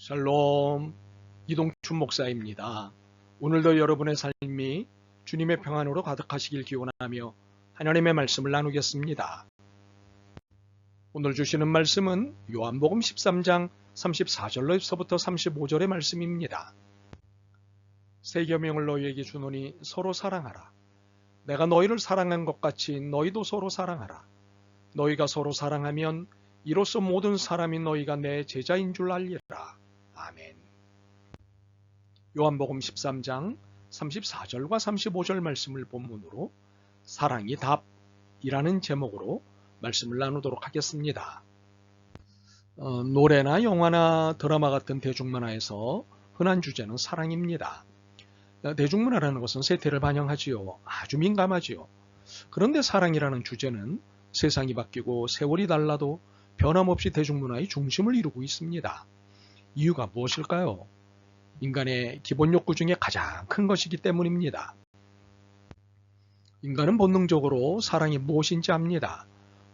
샬롬, 이동춘 목사입니다. 오늘도 여러분의 삶이 주님의 평안으로 가득하시길 기원하며 하나님의 말씀을 나누겠습니다. 오늘 주시는 말씀은 요한복음 13장 34절로부터 35절의 말씀입니다. 새 계명을 너희에게 주노니 서로 사랑하라. 내가 너희를 사랑한 것 같이 너희도 서로 사랑하라. 너희가 서로 사랑하면 이로써 모든 사람이 너희가 내 제자인 줄 알리라. 아멘. 요한복음 13장 34절과 35절 말씀을 본문으로 사랑이 답이라는 제목으로 말씀을 나누도록 하겠습니다. 노래나 영화나 드라마 같은 대중문화에서 흔한 주제는 사랑입니다. 대중문화라는 것은 세태를 반영하지요. 아주 민감하지요. 그런데 사랑이라는 주제는 세상이 바뀌고 세월이 달라도 변함없이 대중문화의 중심을 이루고 있습니다. 이유가 무엇일까요? 인간의 기본 욕구 중에 가장 큰 것이기 때문입니다. 인간은 본능적으로 사랑이 무엇인지 압니다.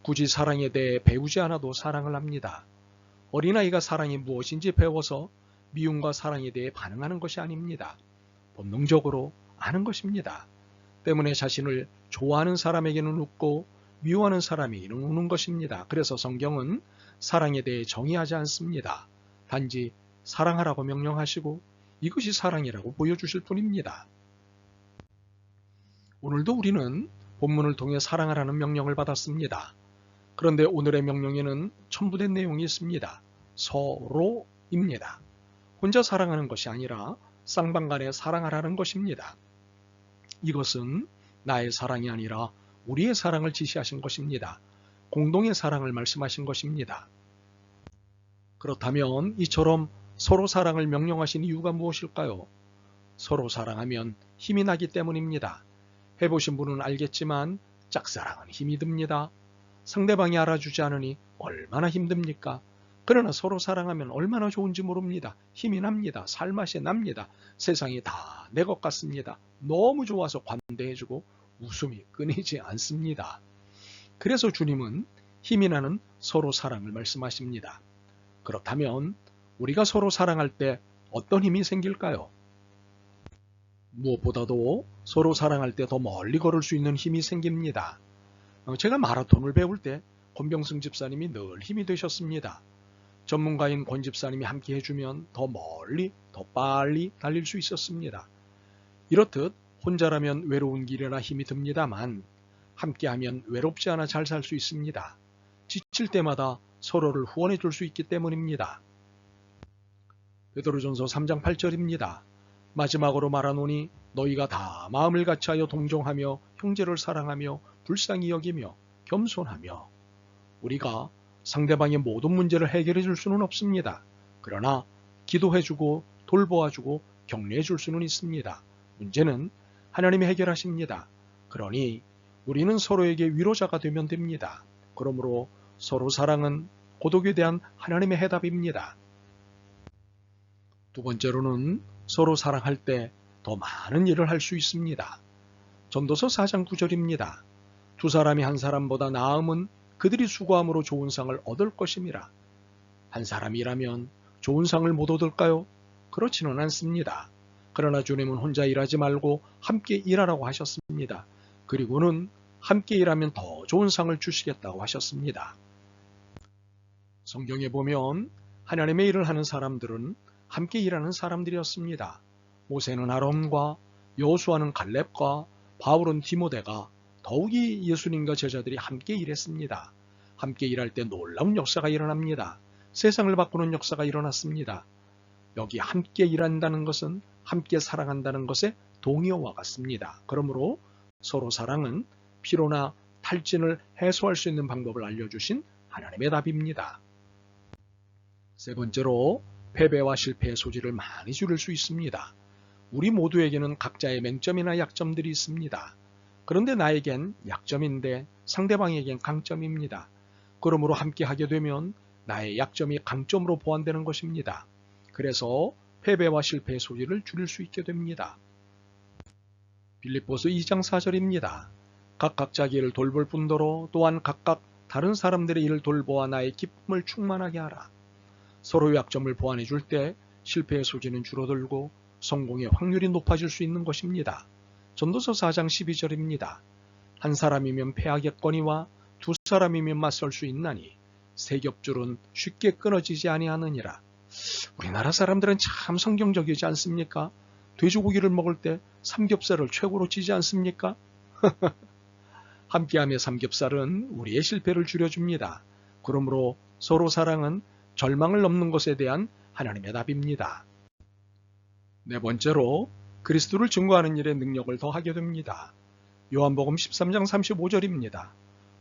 굳이 사랑에 대해 배우지 않아도 사랑을 합니다. 어린아이가 사랑이 무엇인지 배워서 미움과 사랑에 대해 반응하는 것이 아닙니다. 본능적으로 아는 것입니다. 때문에 자신을 좋아하는 사람에게는 웃고 미워하는 사람에게는 우는 것입니다. 그래서 성경은 사랑에 대해 정의하지 않습니다. 단지 사랑하라고 명령하시고 이것이 사랑이라고 보여주실 뿐입니다. 오늘도 우리는 본문을 통해 사랑하라는 명령을 받았습니다. 그런데 오늘의 명령에는 첨부된 내용이 있습니다. 서로입니다. 혼자 사랑하는 것이 아니라 쌍방간에 사랑하라는 것입니다. 이것은 나의 사랑이 아니라 우리의 사랑을 지시하신 것입니다. 공동의 사랑을 말씀하신 것입니다. 그렇다면 이처럼 서로 사랑을 명령하신 이유가 무엇일까요? 서로 사랑하면 힘이 나기 때문입니다. 해보신 분은 알겠지만 짝사랑은 힘이 듭니다. 상대방이 알아주지 않으니 얼마나 힘듭니까? 그러나 서로 사랑하면 얼마나 좋은지 모릅니다. 힘이 납니다. 살맛이 납니다. 세상이 다 내 것 같습니다. 너무 좋아서 관대해주고 웃음이 끊이지 않습니다. 그래서 주님은 힘이 나는 서로 사랑을 말씀하십니다. 그렇다면 우리가 서로 사랑할 때 어떤 힘이 생길까요? 무엇보다도 서로 사랑할 때 더 멀리 걸을 수 있는 힘이 생깁니다. 제가 마라톤을 배울 때 권병승 집사님이 늘 힘이 되셨습니다. 전문가인 권 집사님이 함께 해주면 더 멀리, 더 빨리 달릴 수 있었습니다. 이렇듯 혼자라면 외로운 길이나 힘이 듭니다만 함께하면 외롭지 않아 잘 살 수 있습니다. 지칠 때마다 서로를 후원해 줄 수 있기 때문입니다. 베드로전서 3장 8절입니다. 마지막으로 말하노니 너희가 다 마음을 같이하여 동정하며 형제를 사랑하며 불쌍히 여기며 겸손하며. 우리가 상대방의 모든 문제를 해결해 줄 수는 없습니다. 그러나 기도해주고 돌보아주고 격려해 줄 수는 있습니다. 문제는 하나님이 해결하십니다. 그러니 우리는 서로에게 위로자가 되면 됩니다. 그러므로 서로 사랑은 고독에 대한 하나님의 해답입니다. 두 번째로는 서로 사랑할 때 더 많은 일을 할 수 있습니다. 전도서 4장 9절입니다. 두 사람이 한 사람보다 나음은 그들이 수고함으로 좋은 상을 얻을 것임이라. 한 사람이라면 좋은 상을 못 얻을까요? 그렇지는 않습니다. 그러나 주님은 혼자 일하지 말고 함께 일하라고 하셨습니다. 그리고는 함께 일하면 더 좋은 상을 주시겠다고 하셨습니다. 성경에 보면 하나님의 일을 하는 사람들은 함께 일하는 사람들이었습니다. 모세는 아론과 여호수아는 갈렙과 바울은 디모데가 더욱이 예수님과 제자들이 함께 일했습니다. 함께 일할 때 놀라운 역사가 일어납니다. 세상을 바꾸는 역사가 일어났습니다. 여기 함께 일한다는 것은 함께 사랑한다는 것의 동의어와 같습니다. 그러므로 서로 사랑은 피로나 탈진을 해소할 수 있는 방법을 알려주신 하나님의 답입니다. 세 번째로 패배와 실패의 소지를 많이 줄일 수 있습니다. 우리 모두에게는 각자의 맹점이나 약점들이 있습니다. 그런데 나에겐 약점인데 상대방에겐 강점입니다. 그러므로 함께 하게 되면 나의 약점이 강점으로 보완되는 것입니다. 그래서 패배와 실패의 소지를 줄일 수 있게 됩니다. 빌립보서 2장 4절입니다. 각각 자기 일을 돌볼 뿐더러 또한 각각 다른 사람들의 일을 돌보아 나의 기쁨을 충만하게 하라. 서로의 약점을 보완해 줄 때 실패의 소지는 줄어들고 성공의 확률이 높아질 수 있는 것입니다. 전도서 4장 12절입니다. 한 사람이면 패하겠거니와 두 사람이면 맞설 수 있나니 세 겹줄은 쉽게 끊어지지 아니하느니라. 우리나라 사람들은 참 성경적이지 않습니까? 돼지고기를 먹을 때 삼겹살을 최고로 찌지 않습니까? 함께함의 삼겹살은 우리의 실패를 줄여줍니다. 그러므로 서로 사랑은 절망을 넘는 것에 대한 하나님의 답입니다. 네 번째로 그리스도를 증거하는 일에 능력을 더하게 됩니다. 요한복음 13장 35절입니다.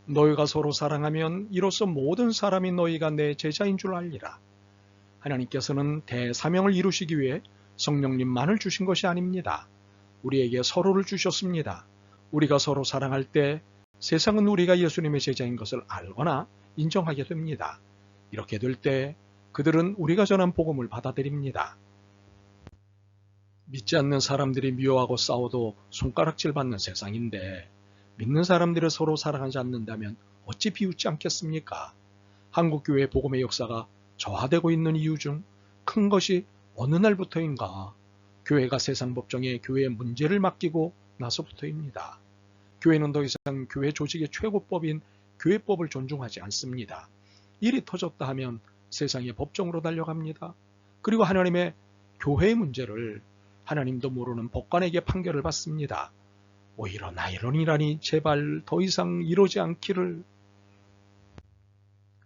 너희가 서로 사랑하면 이로써 모든 사람이 너희가 내 제자인 줄 알리라. 하나님께서는 대사명을 이루시기 위해 성령님만을 주신 것이 아닙니다. 우리에게 서로를 주셨습니다. 우리가 서로 사랑할 때 세상은 우리가 예수님의 제자인 것을 알거나 인정하게 됩니다. 이렇게 될 때 그들은 우리가 전한 복음을 받아들입니다. 믿지 않는 사람들이 미워하고 싸워도 손가락질 받는 세상인데 믿는 사람들을 서로 사랑하지 않는다면 어찌 비웃지 않겠습니까? 한국교회 복음의 역사가 저하되고 있는 이유 중 큰 것이 어느 날부터인가? 교회가 세상 법정에 교회의 문제를 맡기고 나서부터입니다. 교회는 더 이상 교회 조직의 최고법인 교회법을 존중하지 않습니다. 일이 터졌다 하면 세상의 법정으로 달려갑니다. 그리고 하나님의 교회의 문제를 하나님도 모르는 법관에게 판결을 받습니다. 오히려 나이론이라니 제발 더 이상 이러지 않기를.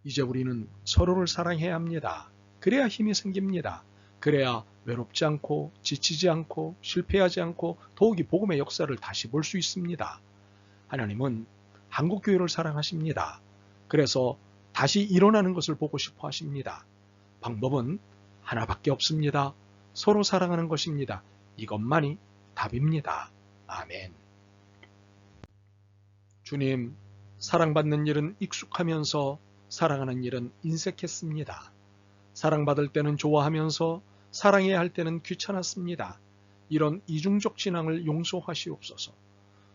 이제 우리는 서로를 사랑해야 합니다. 그래야 힘이 생깁니다. 그래야 외롭지 않고 지치지 않고 실패하지 않고 더욱이 복음의 역사를 다시 볼 수 있습니다. 하나님은 한국교회를 사랑하십니다. 그래서 다시 일어나는 것을 보고 싶어 하십니다. 방법은 하나밖에 없습니다. 서로 사랑하는 것입니다. 이것만이 답입니다. 아멘. 주님, 사랑받는 일은 익숙하면서 사랑하는 일은 인색했습니다. 사랑받을 때는 좋아하면서 사랑해야 할 때는 귀찮았습니다. 이런 이중적 진앙을 용서하시옵소서.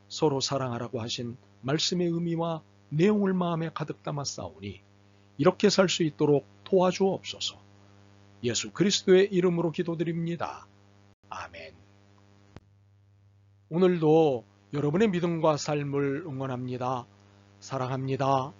서로 사랑하라고 하신 말씀의 의미와 내용을 마음에 가득 담아 싸우니 이렇게 살 수 있도록 도와주옵소서. 예수 그리스도의 이름으로 기도드립니다. 아멘. 오늘도 여러분의 믿음과 삶을 응원합니다. 사랑합니다.